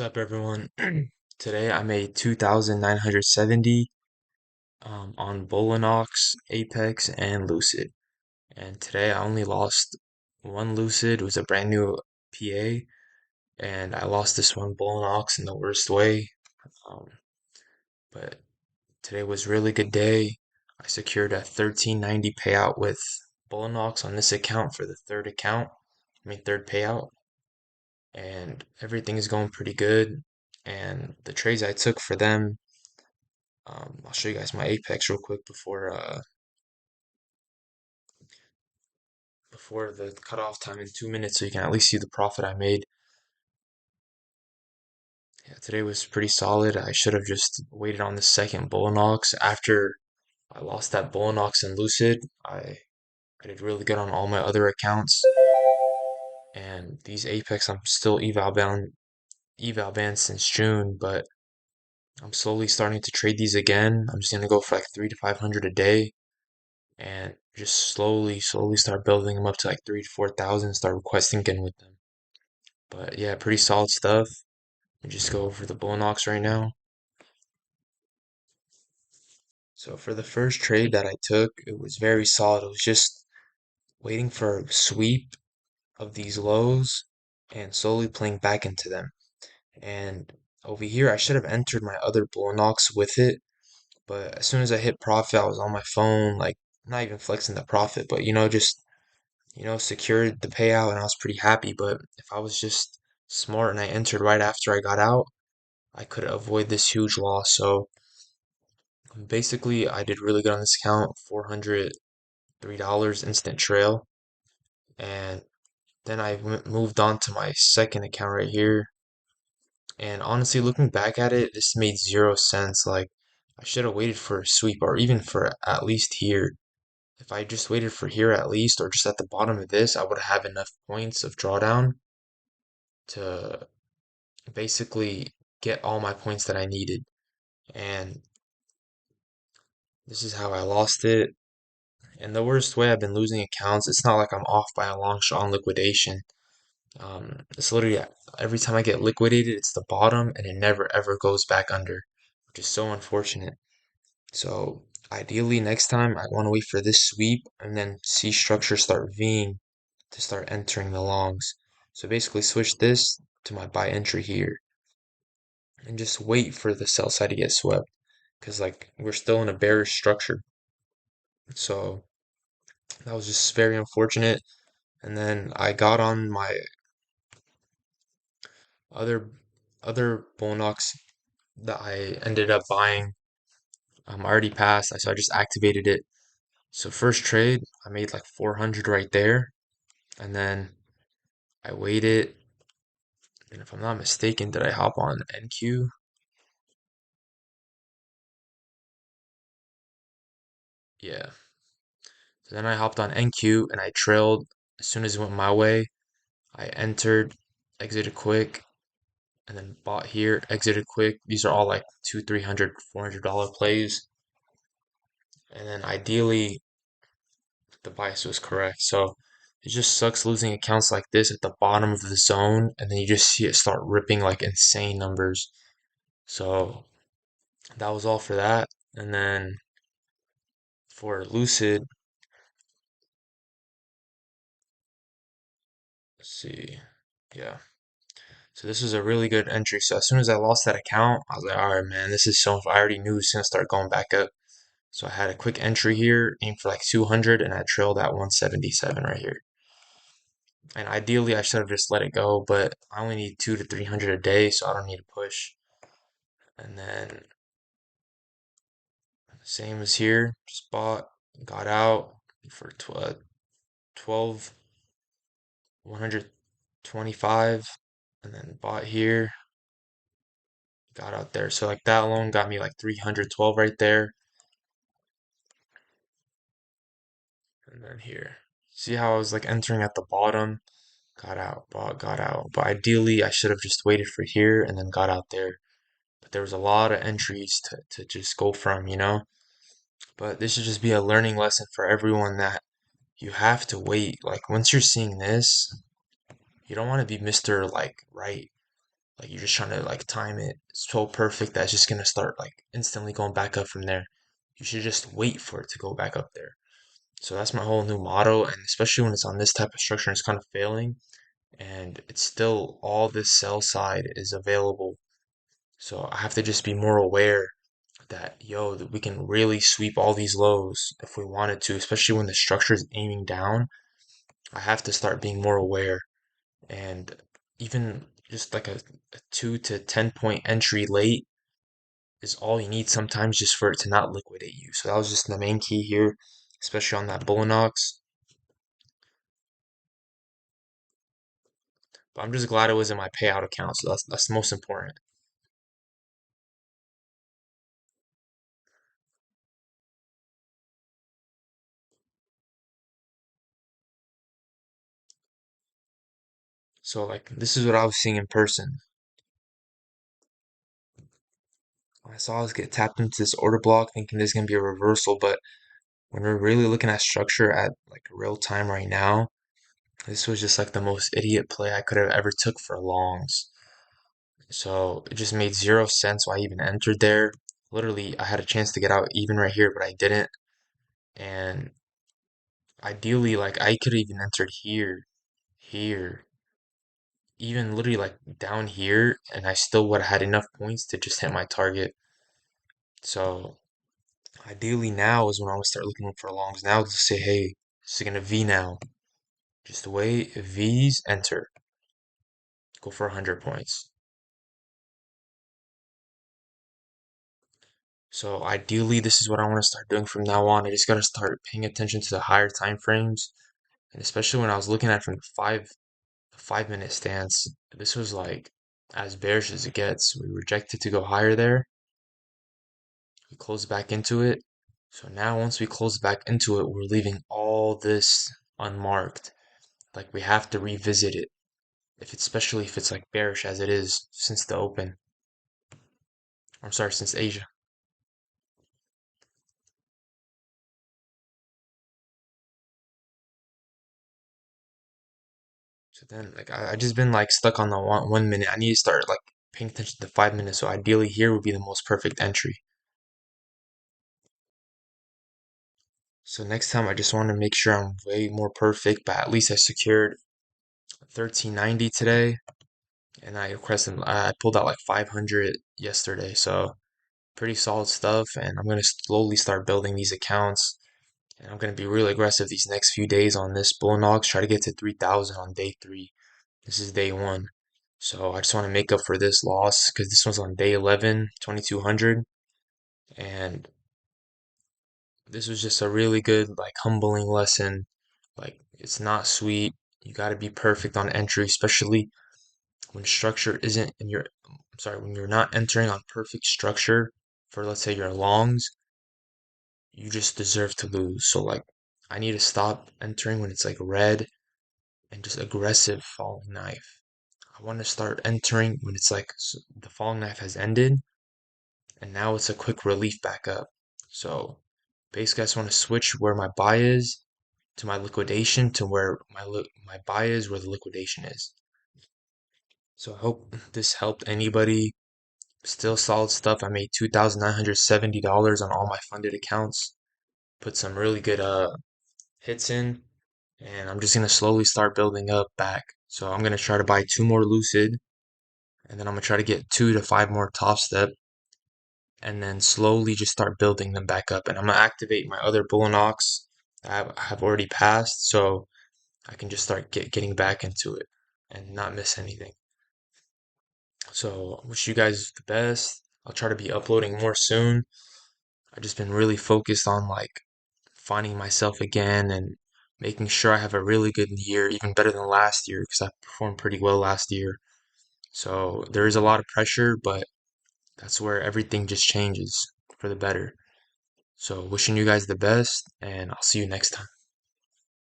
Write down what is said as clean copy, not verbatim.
What's up, everyone? Today I made 2,970 on Bulenox, Apex, and Lucid. And today I only lost one Lucid. It was a brand new PA, and I lost this one Bulenox in the worst way. Um, but today was a really good day. I secured a 1390 payout with Bulenox on this account for the third payout, and everything is going pretty good. And the trades I took for them, I'll show you guys my Apex real quick before the cutoff time in 2 minutes, so you can at least see the profit I made. Yeah, today was pretty solid. I should have just waited on the second Bulenox. After I lost that Bulenox and Lucid, I did really good on all my other accounts. And these Apex, I'm still eval banned since June, but I'm slowly starting to trade these again. I'm just gonna go for like 3 to 500 a day, and just slowly start building them up to like 3 to 4 thousand. Start requesting again with them. But yeah, pretty solid stuff. Let me just go over the Bulenox right now. So for the first trade that I took, it was very solid. It was just waiting for a sweep of these lows and slowly playing back into them. And over here, I should have entered my other Bulenox with it, but as soon as I hit profit, I was on my phone, like not even flexing the profit, but just secured the payout, and I was pretty happy. But if I was just smart and I entered right after I got out, I could avoid this huge loss. So basically, I did really good on this account, $403 instant trail. And then I moved on to my second account right here. And honestly, looking back at it, this made zero sense. Like, I should have waited for a sweep or even for at least here. If I just waited for here at least, or just at the bottom of this, I would have enough points of drawdown to basically get all my points that I needed. And this is how I lost it. And the worst way I've been losing accounts, it's not like I'm off by a long shot on liquidation. It's literally every time I get liquidated, it's the bottom and it never ever goes back under, which is so unfortunate. So ideally, next time I want to wait for this sweep and then see structure start Ving to start entering the longs. So basically, switch this to my buy entry here and just wait for the sell side to get swept because like we're still in a bearish structure. So that was just very unfortunate. And then I got on my other other Bulenox that I ended up buying. Already passed, so I just activated it. So first trade, I made like 400 right there, and then I waited. And if I'm not mistaken, did I hop on NQ? Yeah. So then I hopped on NQ and I trailed as soon as it went my way. I entered, exited quick, and then bought here, exited quick. These are all like two, $300, $400 plays. And then ideally, the bias was correct. So it just sucks losing accounts like this at the bottom of the zone, and then you just see it start ripping like insane numbers. So that was all for that. And then for Lucid, let's see. Yeah. So this was a really good entry. So as soon as I lost that account, I was like, all right, man, this is so. I already knew it was gonna start going back up. So I had a quick entry here, aimed for like 200, and I trailed at 177 right here. And ideally, I should have just let it go, but I only need 2 to 300 a day, so I don't need to push. And then same as here, just bought, got out for 12, 125, and then bought here, got out there. So like that alone got me like 312 right there. And then here, see how I was like entering at the bottom, got out, bought, got out. But ideally, I should have just waited for here and then got out there. But there was a lot of entries to just go from. But this should just be a learning lesson for everyone that you have to wait. Like once you're seeing this, you don't want to be Mr. like right. Like you're just trying to like time it so perfect that it's just gonna start like instantly going back up from there. You should just wait for it to go back up there. So that's my whole new motto, and especially when it's on this type of structure and it's kind of failing, and it's still all this sell side is available. So I have to just be more aware that that we can really sweep all these lows if we wanted to, especially when the structure is aiming down. I have to start being more aware, and even just like a 2 to 10 point entry late is all you need sometimes just for it to not liquidate you. So that was just the main key here, especially on that Bulenox. But I'm just glad it was in my payout account, so that's the most important. So like this is what I was seeing in person. I saw us get tapped into this order block thinking there's gonna be a reversal, but when we're really looking at structure at like real time right now, this was just like the most idiot play I could have ever took for longs. So it just made zero sense why I even entered there. Literally, I had a chance to get out even right here, but I didn't. And ideally, like I could have even entered here, here, even literally like down here, and I still would have had enough points to just hit my target. So ideally now is when I would start looking for longs. Now to say, hey, this is gonna V now. Just wait, V's, enter. Go for 100 points. So ideally, this is what I want to start doing from now on. I just gotta start paying attention to the higher time frames, and especially when I was looking at from the 5 minute stance, this was like as bearish as it gets. We rejected to go higher there. We closed back into it. So now once we close back into it, we're leaving all this unmarked. Like we have to revisit it. If it's especially if it's like bearish as it is since the open. I'm sorry, since Asia. So then like I just been like stuck on the 1 minute. I need to start like paying attention to 5 minutes. So ideally here would be the most perfect entry. So next time I just want to make sure I'm way more perfect, but at least I secured 1390 today, and I requested I pulled out like 500 yesterday. So pretty solid stuff, and I'm gonna slowly start building these accounts, and I'm gonna be really aggressive these next few days on this Bulenox. Try to get to 3,000 on day 3. This is day 1. So I just want to make up for this loss because this one's on day 11, 2,200, and this was just a really good, like, humbling lesson. Like, it's not sweet. You got to be perfect on entry, especially when structure isn't in your, I'm sorry, when you're not entering on perfect structure for, let's say, your longs, you just deserve to lose. So, like, I need to stop entering when it's like red and just aggressive falling knife. I want to start entering when it's like the falling knife has ended and now it's a quick relief back up. So basically, I just want to switch where my buy is to my liquidation to where my buy is where the liquidation is. So I hope this helped anybody. Still solid stuff. I made $2,970 on all my funded accounts. Put some really good hits in, and I'm just gonna slowly start building up back. So I'm gonna try to buy 2 more Lucid, and then I'm gonna try to get 2 to 5 more Top Step, and then slowly just start building them back up. And I'm gonna activate my other Bulenox that I have already passed, so I can just start getting back into it and not miss anything. So I wish you guys the best. I'll try to be uploading more soon. I've just been really focused on like finding myself again and making sure I have a really good year, even better than last year, because I performed pretty well last year. So there is a lot of pressure, but that's where everything just changes for the better. So wishing you guys the best, and I'll see you next time.